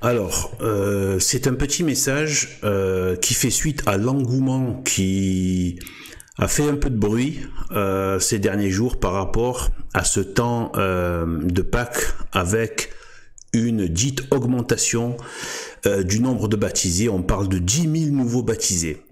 Alors, c'est un petit message qui fait suite à l'engouement qui a fait un peu de bruit ces derniers jours par rapport à ce temps de Pâques avec une dite augmentation du nombre de baptisés. On parle de 10 000 nouveaux baptisés.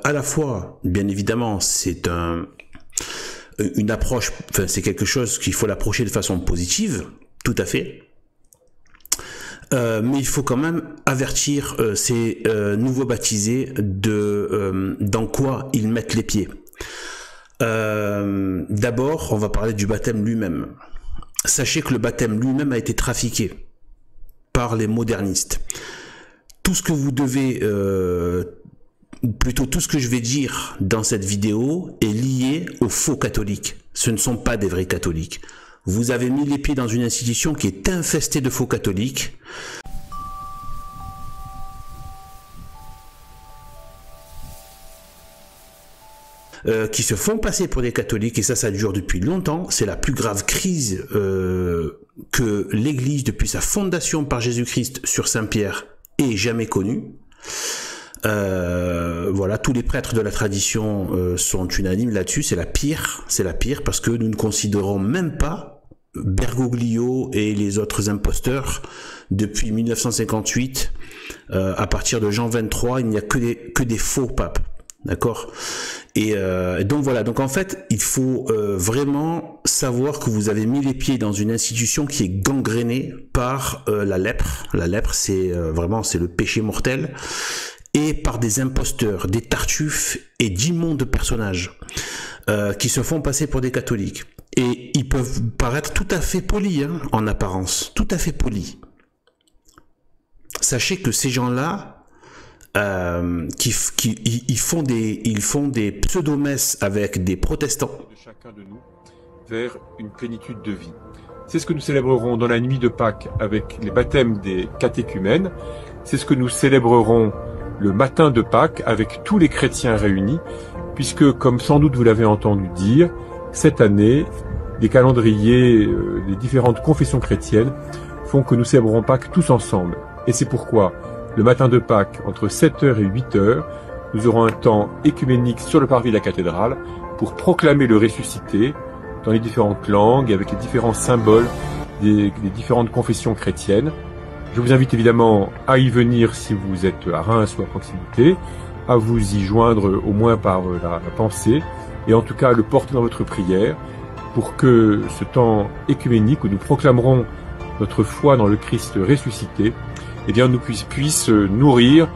À la fois, bien évidemment, c'est une approche, enfin, c'est quelque chose qu'il faut l'approcher de façon positive, tout à fait. Mais il faut quand même avertir ces nouveaux baptisés de dans quoi ils mettent les pieds. D'abord, on va parler du baptême lui-même. Sachez que le baptême lui-même a été trafiqué par les modernistes. Tout ce que vous devez plutôt tout ce que je vais dire dans cette vidéo est lié aux faux catholiques. Ce ne sont pas des vrais catholiques. Vous avez mis les pieds dans une institution qui est infestée de faux catholiques. Qui se font passer pour des catholiques, et ça dure depuis longtemps. C'est la plus grave crise que l'Église, depuis sa fondation par Jésus-Christ sur Saint-Pierre, ait jamais connue. Voilà, tous les prêtres de la tradition sont unanimes là-dessus. C'est la pire parce que nous ne considérons même pas Bergoglio et les autres imposteurs depuis 1958. À partir de Jean 23, il n'y a que des faux papes, d'accord. Et donc voilà, donc en fait, il faut vraiment savoir que vous avez mis les pieds dans une institution qui est gangrénée par la lèpre. La lèpre, c'est vraiment c'est le péché mortel. Et par des imposteurs, des tartuffes et d'immondes personnages qui se font passer pour des catholiques. Et ils peuvent paraître tout à fait polis, hein, en apparence, tout à fait polis. Sachez que ces gens-là, ils font des pseudomesses avec des protestants. De chacun de nous vers une plénitude de vie. C'est ce que nous célébrerons dans la nuit de Pâques avec les baptêmes des catéchumènes. C'est ce que nous célébrerons le matin de Pâques avec tous les chrétiens réunis, puisque, comme sans doute vous l'avez entendu dire, cette année, les calendriers des différentes confessions chrétiennes font que nous célébrerons Pâques tous ensemble. Et c'est pourquoi, le matin de Pâques, entre 7h et 8h, nous aurons un temps écuménique sur le parvis de la cathédrale pour proclamer le ressuscité dans les différentes langues, avec les différents symboles des différentes confessions chrétiennes. Je vous invite évidemment à y venir si vous êtes à Reims ou à proximité, à vous y joindre au moins par la pensée, et en tout cas à le porter dans votre prière, pour que ce temps écuménique où nous proclamerons notre foi dans le Christ ressuscité, eh bien nous puisse nourrir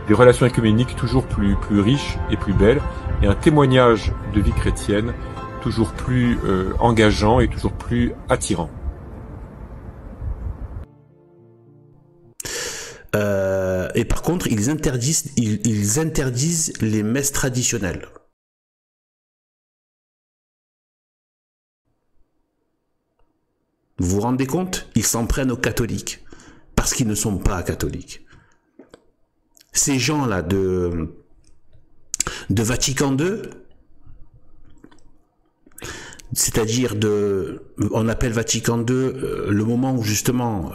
des relations écuméniques toujours plus riches et plus belles, et un témoignage de vie chrétienne toujours plus engageant et toujours plus attirant. Et par contre, ils interdisent les messes traditionnelles. Vous vous rendez compte? Ils s'en prennent aux catholiques parce qu'ils ne sont pas catholiques. Ces gens-là de Vatican II, c'est-à-dire on appelle Vatican II le moment où justement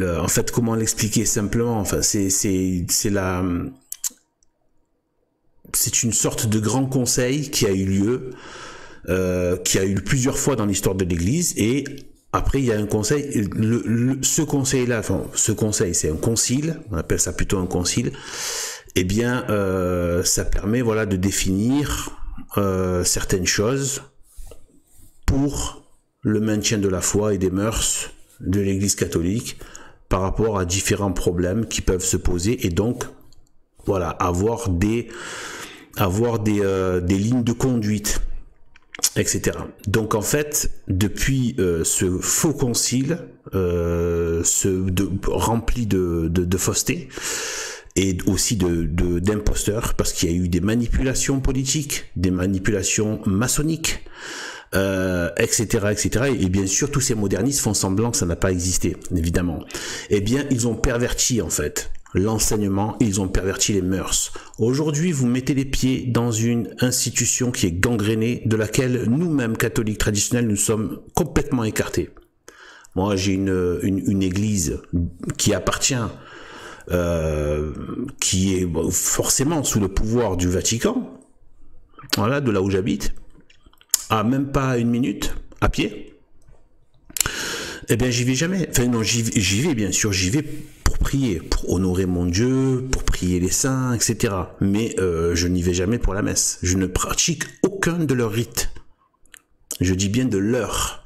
en fait, comment l'expliquer simplement? Enfin, c'est une sorte de grand conseil qui a eu lieu, qui a eu plusieurs fois dans l'histoire de l'Église, et après il y a un conseil. Ce conseil-là, enfin, ce conseil, c'est un concile. On appelle ça plutôt un concile. Eh bien, ça permet, voilà, de définir certaines choses pour le maintien de la foi et des mœurs de l'Église catholique par rapport à différents problèmes qui peuvent se poser, et donc voilà, avoir des lignes de conduite, etc. Donc en fait, depuis ce faux concile, rempli de fausseté et aussi d'imposteurs, parce qu'il y a eu des manipulations politiques, des manipulations maçonniques, etc., etc. Et bien sûr, tous ces modernistes font semblant que ça n'a pas existé, évidemment. Eh bien, ils ont perverti, en fait, l'enseignement, ils ont perverti les mœurs. Aujourd'hui, vous mettez les pieds dans une institution qui est gangrénée, de laquelle nous-mêmes, catholiques traditionnels, nous sommes complètement écartés. Moi, j'ai une église qui appartient, qui est forcément sous le pouvoir du Vatican, voilà, de là où j'habite, à même pas une minute, à pied. Eh bien, j'y vais jamais. Enfin, non, j'y vais, bien sûr, j'y vais pour prier, pour honorer mon Dieu, pour prier les saints, etc. Mais je n'y vais jamais pour la messe. Je ne pratique aucun de leurs rites. Je dis bien de leurs.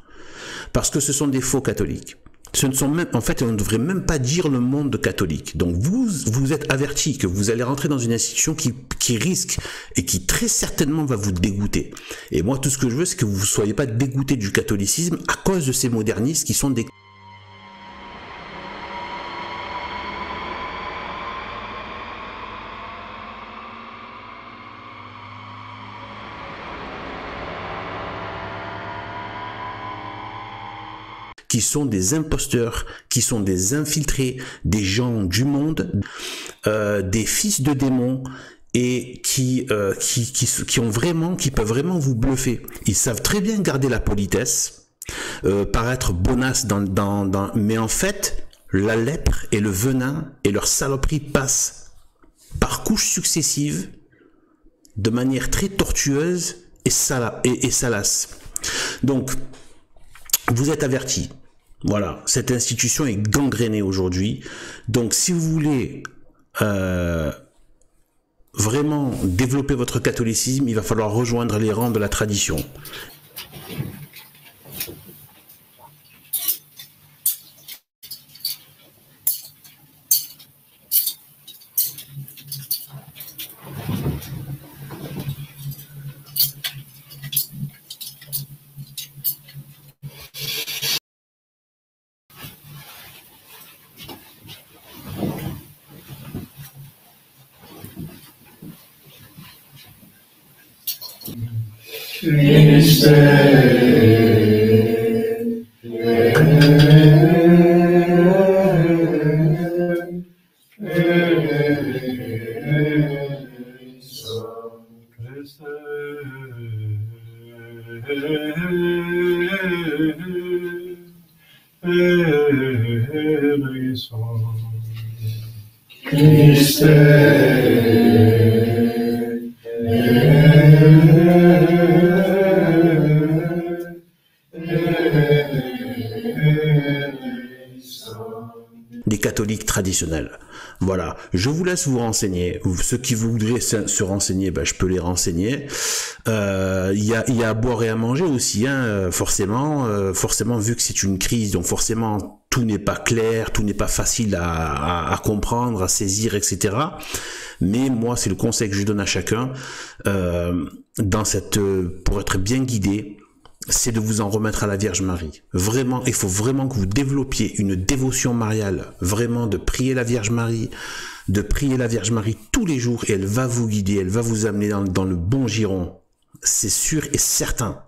Parce que ce sont des faux catholiques. Ce ne sont même, en fait, on ne devrait même pas dire le monde catholique. Donc vous êtes avertis que vous allez rentrer dans une institution qui risque et qui très certainement va vous dégoûter. Et moi, tout ce que je veux, c'est que vous ne soyez pas dégoûtés du catholicisme à cause de ces modernistes qui sont des... qui sont des imposteurs, qui sont des infiltrés, des gens du monde, des fils de démons, et qui peuvent vraiment vous bluffer. Ils savent très bien garder la politesse, paraître bonasse mais en fait, la lèpre et le venin et leur saloperie passent par couches successives, de manière très tortueuse et salace. Donc, vous êtes avertis. Voilà, cette institution est gangrénée aujourd'hui. Donc, si vous voulez vraiment développer votre catholicisme, il va falloir rejoindre les rangs de la tradition. Des catholiques traditionnels. Voilà, je vous laisse vous renseigner. Ceux qui voudraient se renseigner, ben, je peux les renseigner. Il y a à boire et à manger aussi, hein, forcément, vu que c'est une crise, donc forcément tout n'est pas clair, tout n'est pas facile à comprendre, à saisir, etc. Mais moi, c'est le conseil que je donne à chacun pour être bien guidé, c'est de vous en remettre à la Vierge Marie. Vraiment, il faut vraiment que vous développiez une dévotion mariale, vraiment de prier la Vierge Marie, tous les jours, et elle va vous guider, elle va vous amener dans le bon giron. C'est sûr et certain.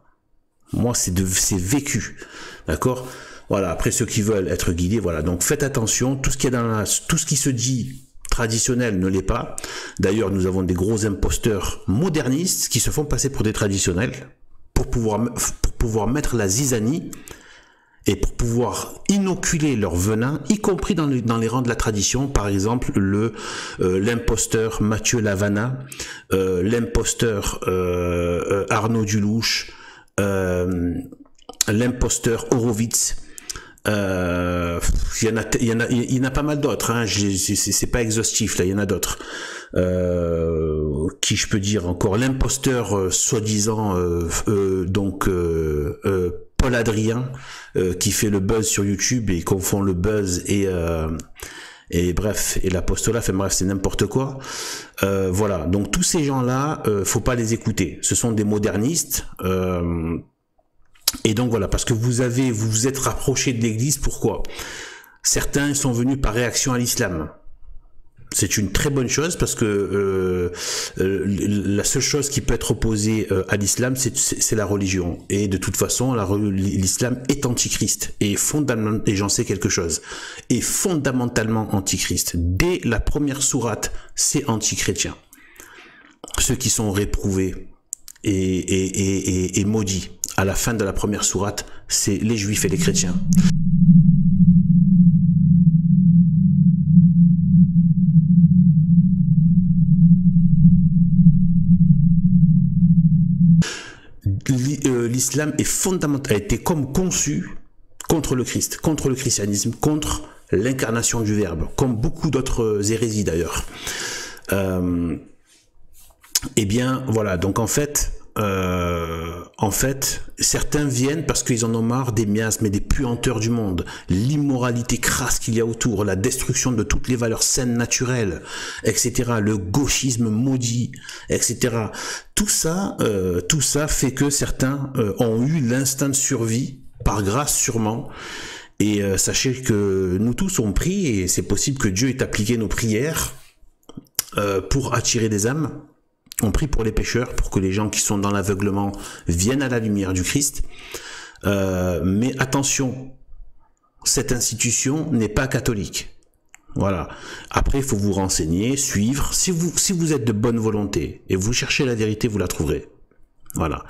Moi, c'est vécu. D'accord ? Voilà, après ceux qui veulent être guidés, voilà. Donc faites attention, tout ce qui se dit traditionnel ne l'est pas. D'ailleurs, nous avons des gros imposteurs modernistes qui se font passer pour des traditionnels, pour pouvoir mettre la zizanie et pour pouvoir inoculer leur venin, y compris dans les rangs de la tradition. Par exemple, l'imposteur Mathieu Lavana, l'imposteur Arnaud Dulouche, l'imposteur Horowitz, Il y en a pas mal d'autres. Hein. C'est pas exhaustif là. Il y en a d'autres. Qui je peux dire encore, l'imposteur soi-disant Paul Adrien qui fait le buzz sur YouTube et confond le buzz et bref, et l'apostolat, enfin bref, c'est n'importe quoi. Voilà, donc tous ces gens-là, faut pas les écouter. Ce sont des modernistes. Et donc voilà, parce que vous vous êtes rapprochés de l'Église, pourquoi? Certains sont venus par réaction à l'islam. C'est une très bonne chose parce que la seule chose qui peut être opposée à l'islam, c'est la religion. Et de toute façon, l'islam est antichrist et j'en sais quelque chose, est fondamentalement antichrist. Dès la première sourate, c'est antichrétien. Ceux qui sont réprouvés et maudits à la fin de la première sourate, c'est les juifs et les chrétiens. L'islam est fondamental, a été comme conçu contre le Christ, contre le christianisme, contre l'incarnation du Verbe, comme beaucoup d'autres hérésies d'ailleurs. Eh bien, voilà. Donc en fait, certains viennent parce qu'ils en ont marre des miasmes et des puanteurs du monde, l'immoralité crasse qu'il y a autour, la destruction de toutes les valeurs saines naturelles, etc., le gauchisme maudit, etc. Tout ça fait que certains ont eu l'instinct de survie, par grâce sûrement. Et sachez que nous tous on prie et c'est possible que Dieu ait appliqué nos prières pour attirer des âmes. On prie pour les pécheurs, pour que les gens qui sont dans l'aveuglement viennent à la lumière du Christ. Mais attention, cette institution n'est pas catholique. Voilà. Après, il faut vous renseigner, suivre. Si vous êtes de bonne volonté et vous cherchez la vérité, vous la trouverez. Voilà.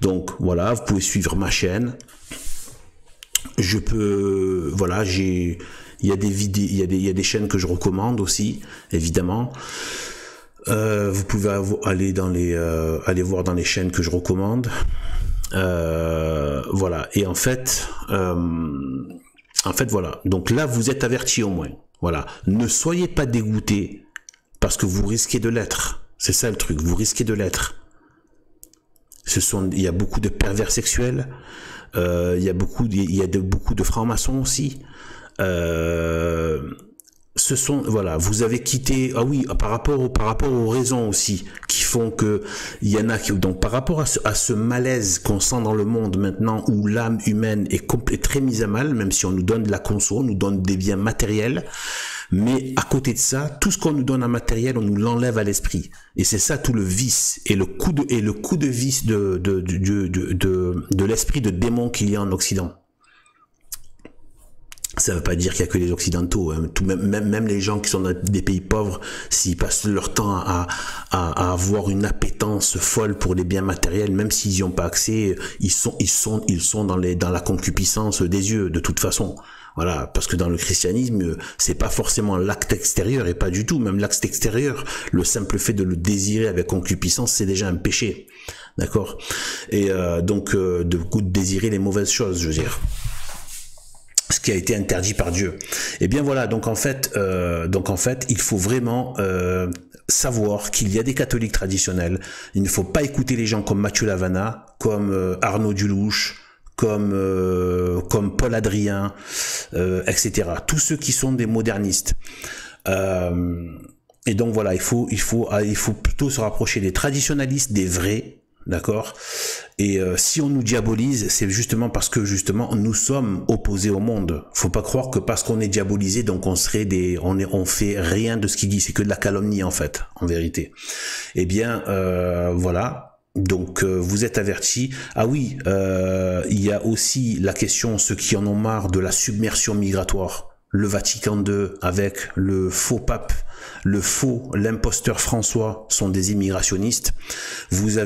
Donc, voilà, vous pouvez suivre ma chaîne. Voilà, il y a des vidéos, il y a des chaînes que je recommande aussi, évidemment. Vous pouvez aller voir dans les chaînes que je recommande. Voilà. Et en fait, voilà. Donc là, vous êtes avertis au moins. Voilà. Ne soyez pas dégoûtés parce que vous risquez de l'être. C'est ça le truc. Vous risquez de l'être. Il y a beaucoup de pervers sexuels. Il y a beaucoup de francs-maçons aussi. Voilà, vous avez quitté, par rapport aux raisons aussi, qui font que, il y en a qui, donc par rapport à ce malaise qu'on sent dans le monde maintenant, où l'âme humaine est très mise à mal, même si on nous donne de la conso, on nous donne des biens matériels, mais à côté de ça, tout ce qu'on nous donne en matériel, on nous l'enlève à l'esprit. Et c'est ça tout le vice, et le coup de vice de l'esprit de démon qu'il y a en Occident. Ça veut pas dire qu'il y a que les Occidentaux, hein. Même les gens qui sont dans des pays pauvres, s'ils passent leur temps à avoir une appétence folle pour les biens matériels, même s'ils n'y ont pas accès, ils sont dans la concupiscence des yeux, de toute façon. Voilà, parce que dans le christianisme, c'est pas forcément l'acte extérieur, et pas du tout, même l'acte extérieur, le simple fait de le désirer avec concupiscence, c'est déjà un péché. D'accord? Et donc, de désirer les mauvaises choses, je veux dire. Ce qui a été interdit par Dieu. Et bien voilà, donc en fait, il faut vraiment savoir qu'il y a des catholiques traditionnels. Il ne faut pas écouter les gens comme Mathieu Lavana, comme Arnaud Dulouche, comme Paul Adrien, etc. Tous ceux qui sont des modernistes. Et donc voilà, il faut plutôt se rapprocher des traditionalistes, des vrais. D'accord? Et si on nous diabolise, c'est justement parce que justement nous sommes opposés au monde. Faut pas croire que parce qu'on est diabolisé, donc on fait rien de ce qu'il dit. C'est que de la calomnie en fait, en vérité. Eh bien, voilà. Donc vous êtes avertis. Ah oui, il y a aussi la question, ceux qui en ont marre de la submersion migratoire. Le Vatican II avec le faux pape, l'imposteur François sont des immigrationnistes. Vous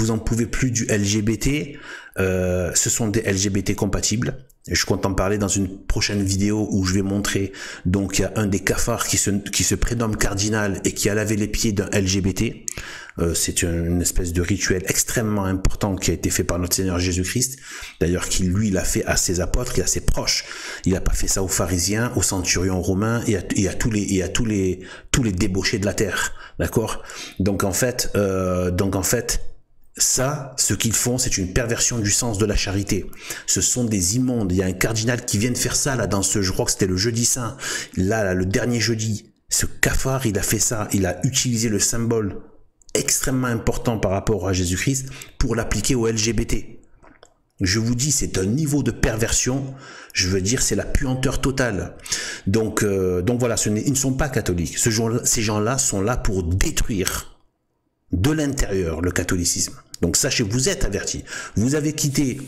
en pouvez plus du LGBT, ce sont des LGBT compatibles. Je compte en parler dans une prochaine vidéo où je vais montrer, donc il y a un des cafards qui se prénomme cardinal et qui a lavé les pieds d'un LGBT. C'est une espèce de rituel extrêmement important qui a été fait par notre Seigneur Jésus-Christ. D'ailleurs, qui lui l'a fait à ses apôtres et à ses proches. Il n'a pas fait ça aux pharisiens, aux centurions romains et à tous les débauchés de la terre. D'accord? Donc en fait, ça, ce qu'ils font, c'est une perversion du sens de la charité. Ce sont des immondes. Il y a un cardinal qui vient de faire ça, là, je crois que c'était le jeudi saint. Là, le dernier jeudi. Ce cafard, il a fait ça. Il a utilisé le symbole extrêmement important par rapport à Jésus-Christ pour l'appliquer aux LGBT. Je vous dis, c'est un niveau de perversion. Je veux dire, c'est la puanteur totale. Donc voilà, ils ne sont pas catholiques. Ces gens-là sont là pour détruire de l'intérieur le catholicisme. Donc sachez, vous êtes avertis. Vous avez quitté,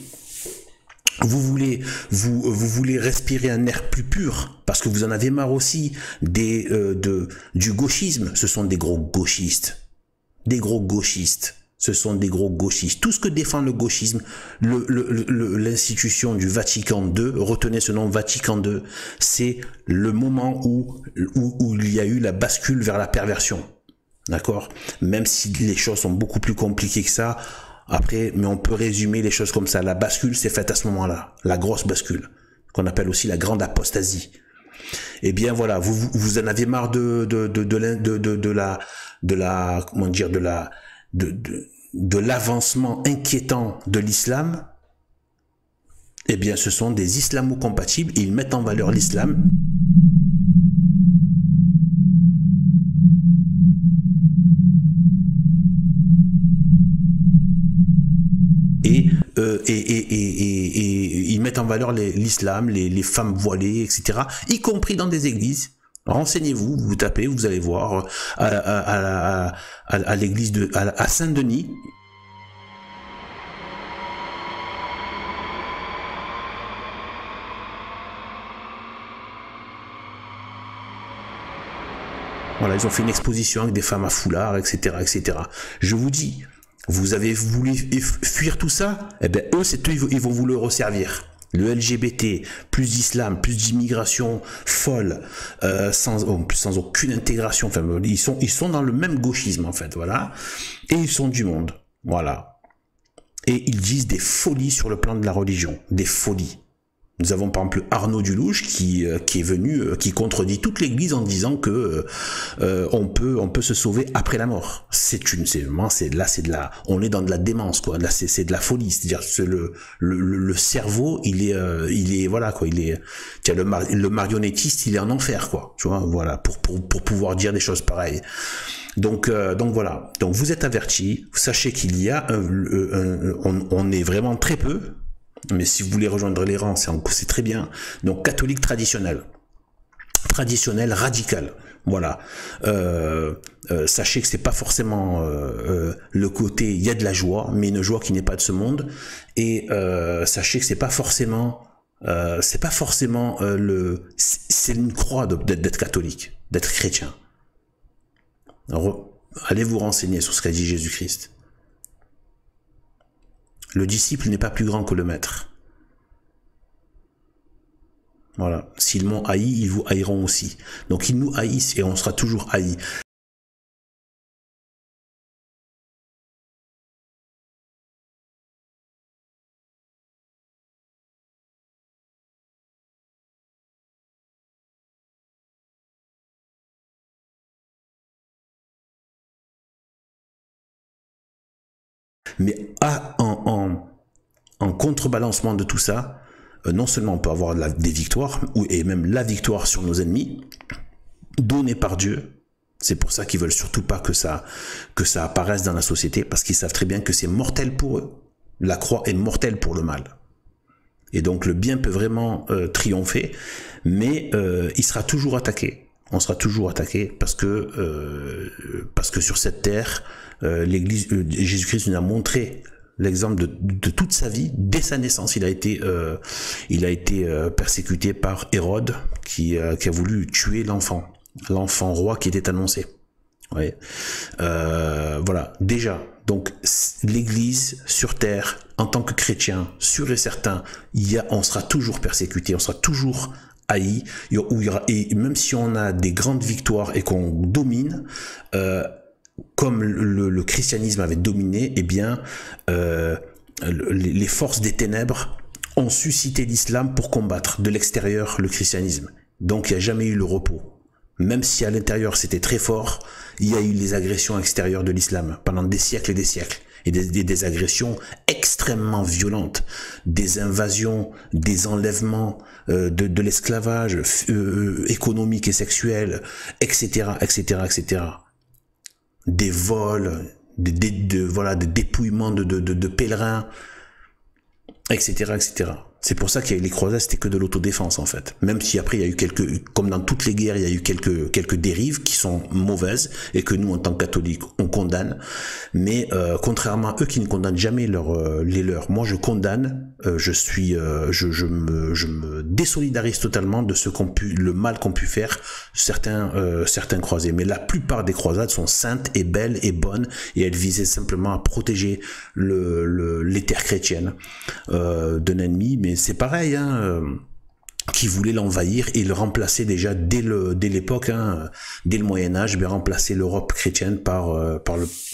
vous voulez respirer un air plus pur parce que vous en avez marre aussi du gauchisme. Ce sont des gros gauchistes. Des gros gauchistes. Ce sont des gros gauchistes. Tout ce que défend le gauchisme, l'institution du Vatican II, retenez ce nom Vatican II, c'est le moment où il y a eu la bascule vers la perversion. D'accord? Même si les choses sont beaucoup plus compliquées que ça, après, mais on peut résumer les choses comme ça. La bascule s'est faite à ce moment-là. La grosse bascule. Qu'on appelle aussi la grande apostasie. Eh bien, voilà. Vous en avez marre de l'avancement inquiétant de l'islam. Eh bien, ce sont des islamo-compatibles. Ils mettent en valeur l'islam. Et ils mettent en valeur l'islam, les femmes voilées, etc., y compris dans des églises. Renseignez-vous, vous tapez, vous allez voir à l'église à Saint-Denis. Voilà, ils ont fait une exposition avec des femmes à foulard, etc., etc. Je vous dis. Vous avez voulu fuir tout ça? Eh bien, eux, ils vont vous le resservir. Le LGBT, plus d'islam, plus d'immigration folle, sans aucune intégration. Enfin, ils sont dans le même gauchisme, en fait, voilà. Et ils sont du monde, voilà. Et ils disent des folies sur le plan de la religion, des folies. Nous avons par exemple Arnaud Dulouche qui est venu, qui contredit toute l'Église en disant que on peut se sauver après la mort. On est dans de la démence, quoi. Là, c'est de la folie. C'est-à-dire que le cerveau, il est voilà, quoi. Tiens, le marionnettiste, il est en enfer, quoi. Tu vois, voilà, pour pouvoir dire des choses pareilles. Donc voilà. Donc vous êtes avertis. Sachez qu'il y a on est vraiment très peu. Mais si vous voulez rejoindre les rangs, c'est très bien. Donc catholique traditionnel radical. Voilà. Sachez que c'est pas forcément le côté. Il y a de la joie, mais une joie qui n'est pas de ce monde. Et sachez que c'est pas forcément c'est une croix d'être catholique, d'être chrétien. Alors, allez vous renseigner sur ce qu'a dit Jésus-Christ. Le disciple n'est pas plus grand que le maître. Voilà. S'ils m'ont haï, ils vous haïront aussi. Donc ils nous haïssent et on sera toujours haïs. Mais en contrebalancement de tout ça, non seulement on peut avoir des victoires, et même la victoire sur nos ennemis, donnée par Dieu. C'est pour ça qu'ils veulent surtout pas que ça apparaisse dans la société, parce qu'ils savent très bien que c'est mortel pour eux. La croix est mortelle pour le mal. Et donc le bien peut vraiment triompher, mais il sera toujours attaqué. On sera toujours attaqué parce que sur cette terre, l'Église, Jésus-Christ nous a montré l'exemple de toute sa vie. Dès sa naissance, il a été persécuté par Hérode qui a voulu tuer l'enfant roi qui était annoncé. Ouais. Voilà. Déjà, donc l'Église sur terre en tant que chrétien, sûr et certain, on sera toujours persécuté, on sera toujours haï, et même si on a des grandes victoires et qu'on domine, comme le christianisme avait dominé, eh bien, les forces des ténèbres ont suscité l'islam pour combattre de l'extérieur le christianisme. Donc il n'y a jamais eu le repos. Même si à l'intérieur c'était très fort, il y a eu les agressions extérieures de l'islam pendant des siècles et des siècles. Et des agressions extrêmement violentes, des invasions, des enlèvements, de l'esclavage économique et sexuel, etc., etc., etc. Des vols, voilà, des dépouillements de pèlerins, etc., etc. C'est pour ça qu'il y a eu les croisades, c'était que de l'autodéfense en fait. Même si après il y a eu comme dans toutes les guerres, il y a eu quelques dérives qui sont mauvaises et que nous en tant que catholiques on condamne. Mais contrairement à eux qui ne condamnent jamais les leurs, moi je condamne, je me désolidarise totalement de le mal qu'ont pu faire certains croisés. Mais la plupart des croisades sont saintes et belles et bonnes et elles visaient simplement à protéger les terres chrétiennes d'un ennemi. Mais c'est pareil, hein, qui voulait l'envahir et le remplacer déjà dès l'époque, hein, dès le Moyen-Âge, bien remplacer l'Europe chrétienne par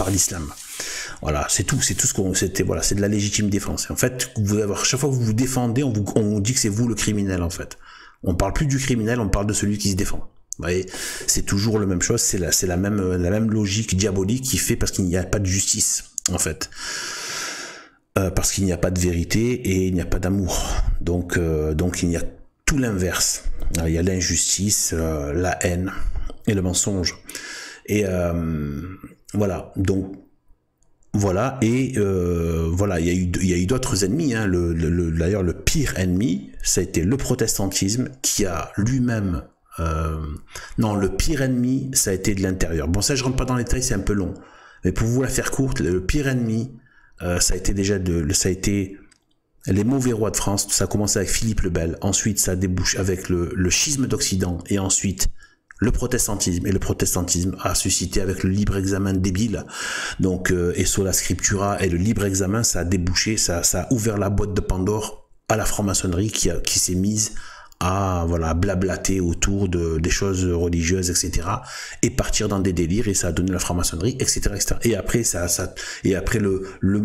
l'islam. Voilà, c'est tout ce qu'on, voilà, c'est de la légitime défense. En fait, chaque fois que vous vous défendez, on dit que c'est vous le criminel, en fait. On parle plus du criminel, on parle de celui qui se défend. Vous voyez, c'est toujours la même chose, c'est la même logique diabolique qui fait parce qu'il n'y a pas de justice, en fait. Parce qu'il n'y a pas de vérité et il n'y a pas d'amour. Donc il y a tout l'inverse. Il y a l'injustice, la haine et le mensonge. Et voilà. Donc voilà. Et voilà. Il y a eu d'autres ennemis. Hein. D'ailleurs, le pire ennemi, ça a été le protestantisme, qui a lui-même. Non, le pire ennemi, ça a été de l'intérieur. Bon, ça, je rentre pas dans les détails, c'est un peu long. Mais pour vous la faire courte, le pire ennemi. Ça a été les mauvais rois de France. Ça a commencé avec Philippe le Bel, ensuite ça débouche avec le schisme d'Occident et ensuite le protestantisme, et le protestantisme a suscité avec le libre examen débile, donc et sola scriptura, et le libre examen, ça a débouché, ça a ouvert la boîte de Pandore à la franc-maçonnerie qui s'est mise à voilà, blablater autour des choses religieuses, etc. et partir dans des délires, et ça a donné la franc-maçonnerie, etc., etc. Et après,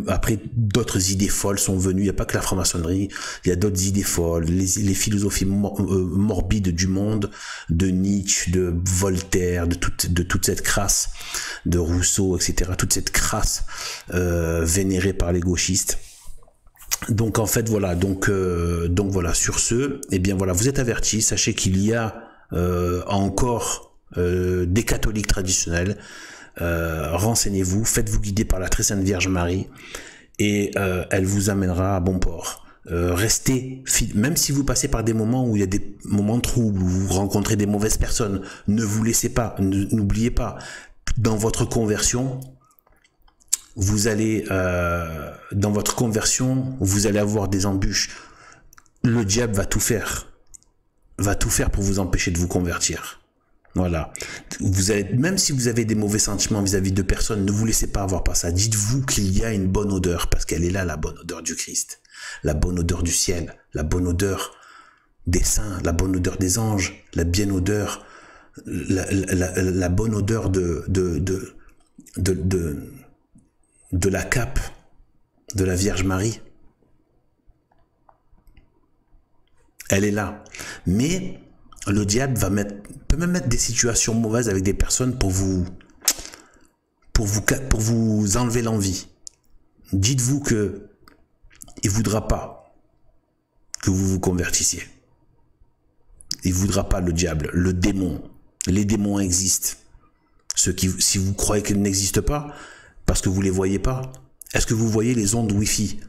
après d'autres idées folles sont venues. Il n'y a pas que la franc-maçonnerie, il y a d'autres idées folles, les philosophies morbides du monde, de Nietzsche, de Voltaire, de toute cette crasse, de Rousseau, etc., toute cette crasse vénérée par les gauchistes. Donc en fait voilà, donc voilà, sur ce, eh bien voilà, vous êtes avertis, sachez qu'il y a encore des catholiques traditionnels, renseignez-vous, faites-vous guider par la très sainte Vierge Marie et elle vous amènera à bon port. Restez fidèles, même si vous passez par des moments où il y a des moments troubles, où vous rencontrez des mauvaises personnes, ne vous laissez pas, n'oubliez pas, dans votre conversion, vous allez dans votre conversion, vous allez avoir des embûches. Le diable va tout faire pour vous empêcher de vous convertir. Voilà. Même si vous avez des mauvais sentiments vis-à-vis de personnes, ne vous laissez pas avoir par ça. Dites-vous qu'il y a une bonne odeur, parce qu'elle est là, la bonne odeur du Christ, la bonne odeur du ciel, la bonne odeur des saints, la bonne odeur des anges, la bonne odeur, la bonne odeur de la cape de la Vierge Marie. Elle est là. Mais le diable peut même mettre des situations mauvaises avec des personnes pour vous enlever l'envie. Dites-vous que il voudra pas que vous vous convertissiez. Il voudra pas, le diable, le démon. Les démons existent. Si vous croyez qu'ils n'existent pas, parce que vous les voyez pas. Est-ce que vous voyez les ondes Wi-Fi?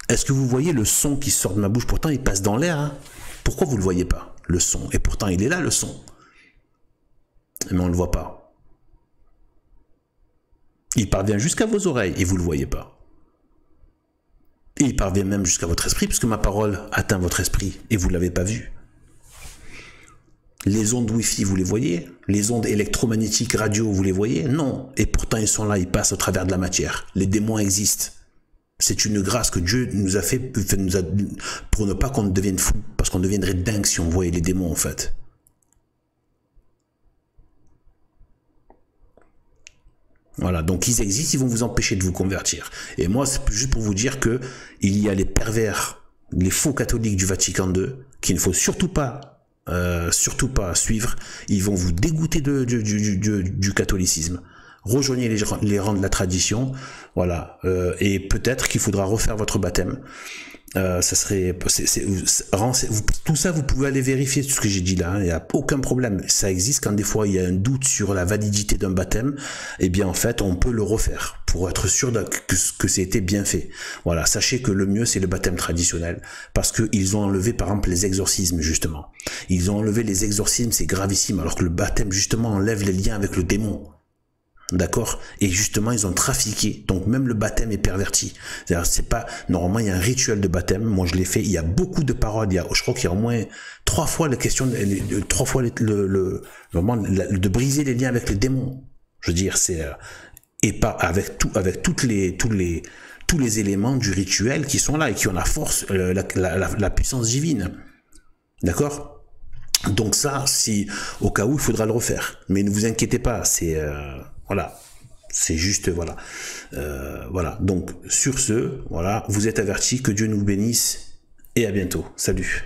Est-ce que vous voyez le son qui sort de ma bouche? Pourtant, il passe dans l'air. Hein. Pourquoi vous le voyez pas, le son? Et pourtant, il est là, le son. Mais on le voit pas. Il parvient jusqu'à vos oreilles et vous le voyez pas. Et il parvient même jusqu'à votre esprit, puisque ma parole atteint votre esprit et vous l'avez pas vu. Les ondes Wi-Fi, vous les voyez? Les ondes électromagnétiques radio, vous les voyez? Non. Et pourtant, ils sont là, ils passent au travers de la matière. Les démons existent. C'est une grâce que Dieu nous a fait, pour ne pas qu'on devienne fou, parce qu'on deviendrait dingue si on voyait les démons en fait. Voilà, donc ils existent, ils vont vous empêcher de vous convertir. Et moi, c'est juste pour vous dire que il y a les pervers, les faux catholiques du Vatican II, qu'il ne faut surtout pas suivre. Ils vont vous dégoûter du catholicisme. Rejoignez les rangs de la tradition, voilà, et peut-être qu'il faudra refaire votre baptême. Ça serait, tout ça, vous pouvez aller vérifier tout ce que j'ai dit là, il n'y a aucun problème. Ça existe quand des fois il y a un doute sur la validité d'un baptême, et bien en fait on peut le refaire pour être sûr que c'était bien fait. Voilà, sachez que le mieux c'est le baptême traditionnel, parce qu'ils ont enlevé par exemple les exorcismes justement. Ils ont enlevé les exorcismes, c'est gravissime, alors que le baptême justement enlève les liens avec le démon. D'accord? Et justement, ils ont trafiqué. Donc, même le baptême est perverti. C'est-à-dire, c'est pas, normalement, il y a un rituel de baptême. Moi, je l'ai fait. Il y a beaucoup de paroles. Je crois qu'il y a au moins 3 fois la question, 3 fois vraiment, de briser les liens avec les démons. Je veux dire, c'est, et pas avec tous les éléments du rituel qui sont là et qui ont la force, la puissance divine. D'accord? Donc ça, si au cas où, il faudra le refaire. Mais ne vous inquiétez pas, c'est voilà, c'est juste voilà, voilà. Donc sur ce, voilà, vous êtes avertis, que Dieu nous bénisse et à bientôt. Salut.